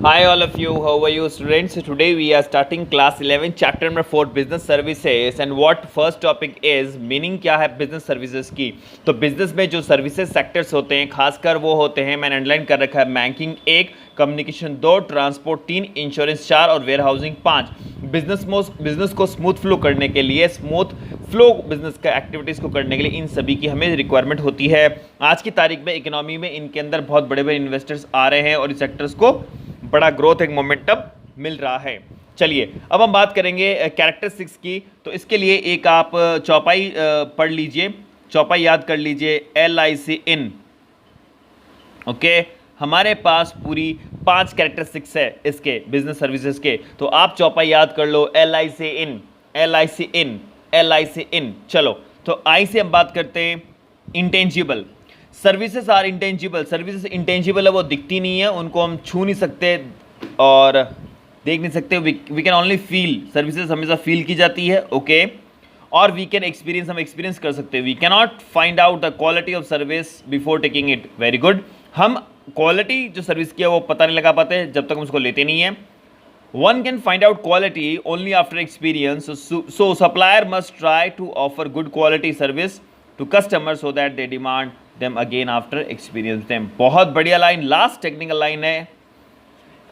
Hi all of you, how are you students? Today we are starting class 11 chapter number 4 business services and what first topic is meaning क्या है business services की। तो business में जो services sectors होते हैं खासकर वो होते हैं, मैंने अंडरलाइन कर रखा है बैंकिंग 1, कम्युनिकेशन 2, ट्रांसपोर्ट 3, इंश्योरेंस 4 और वेयर हाउसिंग 5। बिजनेस को स्मूथ फ्लो करने के लिए, स्मूथ फ्लो बिजनेस का एक्टिविटीज़ को करने के लिए इन सभी की हमें रिक्वायरमेंट होती है। आज की तारीख में इकोनॉमी में इनके अंदर बहुत बड़े बड़े इन्वेस्टर्स आ रहे हैं और इस सेक्टर्स को बड़ा ग्रोथ एक मोमेंटम मिल रहा है। चलिए अब हम बात करेंगे कैरेक्टरिस्टिक्स की। तो इसके लिए एक आप चौपाई पढ़ लीजिए, चौपाई याद कर लीजिए। LIC इन, ओके, हमारे पास पूरी 5 कैरेक्टरिस्टिक्स है इसके बिजनेस सर्विसेज के। तो आप चौपाई याद कर लो, LIC इन, LIC इन, LIC इन। चलो तो आई से हम बात करते हैं intangible. Services are intangible, services intangible है, वो दिखती नहीं है, उनको हम छू नहीं सकते और देख नहीं सकते। We can only feel, services हमेशा फील की जाती है, ओके। और वी कैन एक्सपीरियंस, हम एक्सपीरियंस कर सकते हैं। We can not find out the quality of service before taking it, very good. हम क्वालिटी जो सर्विस की है वो पता नहीं लगा पाते जब तक हम उसको लेते नहीं है। One can find out quality only after experience. So supplier must try to offer good quality service to customers so that they demand them again after experience them. बहुत बढ़िया लाइन, लास्ट टेक्निकल लाइन है।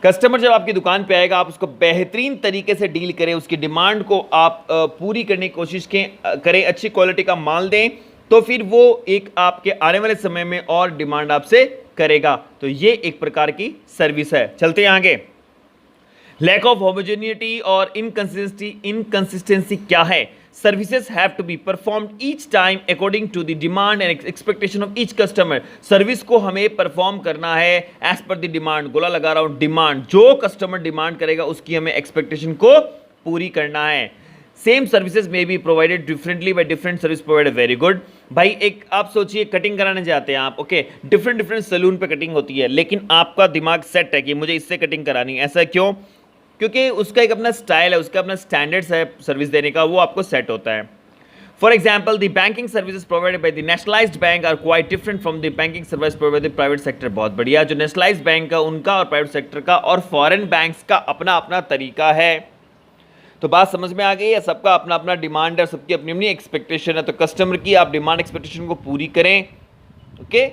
Customer जब आपकी दुकान पे आएगा आप उसको बेहतरीन तरीके से डील करें, उसकी डिमांड को आप पूरी करने की कोशिश करें, अच्छी क्वालिटी का माल दें, तो फिर वो एक आपके आने वाले समय में और डिमांड आपसे करेगा। तो ये एक प्रकार की सर्विस है। चलते हैं आगे। लैक ऑफ होमोजेनिटी और इनकंसिस्टेंसी क्या है? Services have to be performed each time according to the demand and expectation of each customer. Service को हमें परफॉर्म करना है एज पर द डिमांड, गोला लगा रहा हूं, डिमांड, जो कस्टमर डिमांड करेगा उसकी हमें एक्सपेक्टेशन को पूरी करना है। सेम सर्विसेज में be provided differently by different service provider, very good. भाई एक आप सोचिए, कटिंग कराने जाते हैं आप, ओके, डिफरेंट सैलून पे कटिंग होती है, लेकिन आपका दिमाग सेट है कि मुझे इससे कटिंग करानी है। ऐसा क्यों? क्योंकि उसका एक अपना स्टाइल है, उसका अपना स्टैंडर्ड्स है सर्विस देने का, वो आपको सेट होता है। For example the banking services provided by the nationalised bank are quite different from the banking service provided by the private sector. बहुत बढ़िया, जो नेशनलाइज्ड बैंक का उनका और प्राइवेट सेक्टर का और फॉरेन बैंक्स का अपना अपना तरीका है। तो बात समझ में आ गई है, सबका अपना अपना डिमांड है, सबकी अपनी अपनी एक्सपेक्टेशन है। तो कस्टमर की आप डिमांड एक्सपेक्टेशन को पूरी करें, ओके।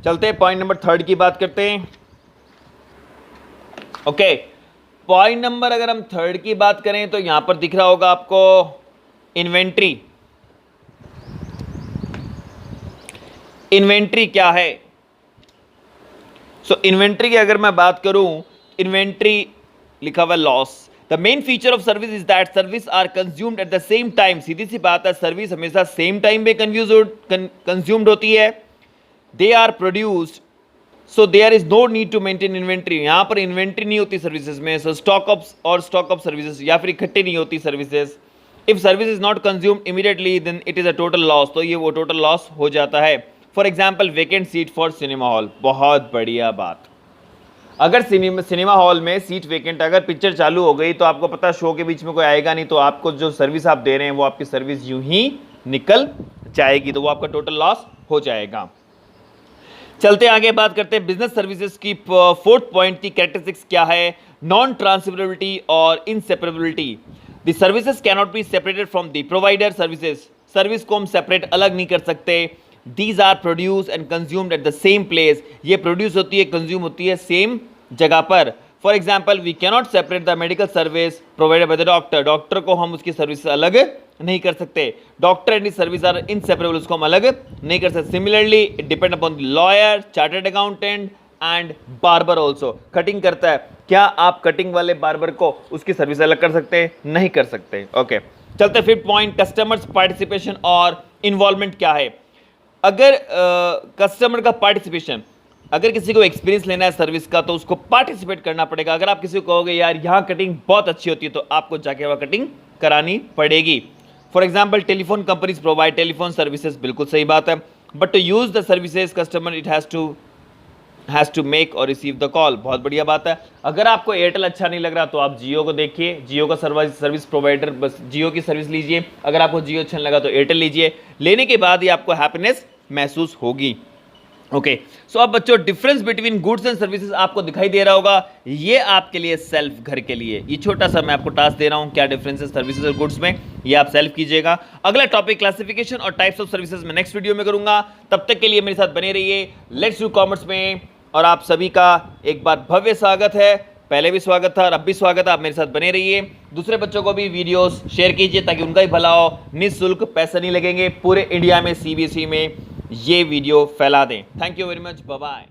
चलते हैं पॉइंट नंबर 3 की बात करते हैं, ओके। पॉइंट नंबर अगर हम 3 की बात करें तो यहां पर दिख रहा होगा आपको इन्वेंट्री। इन्वेंट्री क्या है? सो इन्वेंट्री की अगर मैं बात करूं, इन्वेंट्री लिखा हुआ loss. The main feature of service is that service are consumed at the same time. सीधी सी बात है, सर्विस हमेशा सेम टाइम में कंज्यूम्ड होती है। They are produced, so there is no need to maintain inventory. यहां पर इन्वेंट्री नहीं होती सर्विसेज में। सो स्टॉक ऑफ सर्विसेज या फिर इकट्ठी नहीं होती services. If service is not consumed immediately then it is a total loss, तो ये वो टोटल लॉस हो जाता है। For example vacant seat for cinema hall, बहुत बढ़िया बात। अगर सिनेमा हॉल में सीट वेकेंट, अगर पिक्चर चालू हो गई तो आपको पता शो के बीच में कोई आएगा नहीं, तो आपको जो सर्विस आप दे रहे हैं वो आपकी सर्विस यूं ही निकल जाएगी, तो वो आपका टोटल लॉस हो जाएगा। चलते आगे बात करते हैं बिजनेस सर्विसेज की 4th पॉइंट की कैरेक्टरिस्टिक्स क्या है? नॉन ट्रांसफरेबिलिटी और inseparability. The services can not be separated from the provider services. Service को हम सेपरेट अलग नहीं कर सकते। These are produce and consumed at the same place. ये प्रोड्यूस होती है, कंज्यूम होती है सेम जगह पर। For example we cannot separate the medical service provided by the doctor. Doctor को हम उसकी सर्विस से अलग नहीं कर सकते। Doctor and service are inseparable, उसको हम अलग नहीं कर सकते। Similarly it depend upon the lawyer, chartered accountant and barber also. Cutting करता है, क्या आप कटिंग वाले बार्बर को उसकी सर्विस अलग कर सकते हैं? नहीं कर सकते, ओके। चलते 5th पॉइंट, कस्टमर्स पार्टिसिपेशन और इन्वॉल्वमेंट क्या है? अगर कस्टमर का पार्टिसिपेशन, अगर किसी को एक्सपीरियंस लेना है सर्विस का तो उसको पार्टिसिपेट करना पड़ेगा। अगर आप किसी को कहोगे यार यहाँ कटिंग बहुत अच्छी होती है, तो आपको जाके वहाँ कटिंग करानी पड़ेगी। For example telephone companies provide telephone services, बिल्कुल सही बात है, but to use the services customer it has to make or receive the call. बहुत बढ़िया बात है। अगर आपको एयरटेल अच्छा नहीं लग रहा तो आप जियो को देखिए, जियो का सर्विस प्रोवाइडर, बस जियो की सर्विस लीजिए। अगर आपको जियो अच्छा नहीं लगा तो एयरटेल लीजिए। लेने के बाद ही आपको हैप्पीनेस महसूस होगी। ओके सो अब बच्चों difference between goods and services आपको दिखाई दे रहा होगा। ये आपके लिए सेल्फ घर के लिए ये छोटा सा मैं आपको टास्क दे रहा हूं, क्या डिफरेंस है सर्विसेज और गुड्स में, ये आप सेल्फ कीजिएगा। अगला टॉपिक क्लासिफिकेशन और टाइप्स ऑफ सर्विसेज में नेक्स्ट वीडियो में करूंगा। तब तक के लिए मेरे साथ बने रहिए लेट्स डू कॉमर्स में। और आप सभी का एक बार भव्य स्वागत है, पहले भी स्वागत था और अब भी स्वागत है। आप मेरे साथ बने रहिए, दूसरे बच्चों को भी वीडियोस शेयर कीजिए ताकि उनका ही भला हो। निःशुल्क, पैसे नहीं लगेंगे, पूरे इंडिया में सीबीएसई में ये वीडियो फैला दें। Thank you very much, bye bye.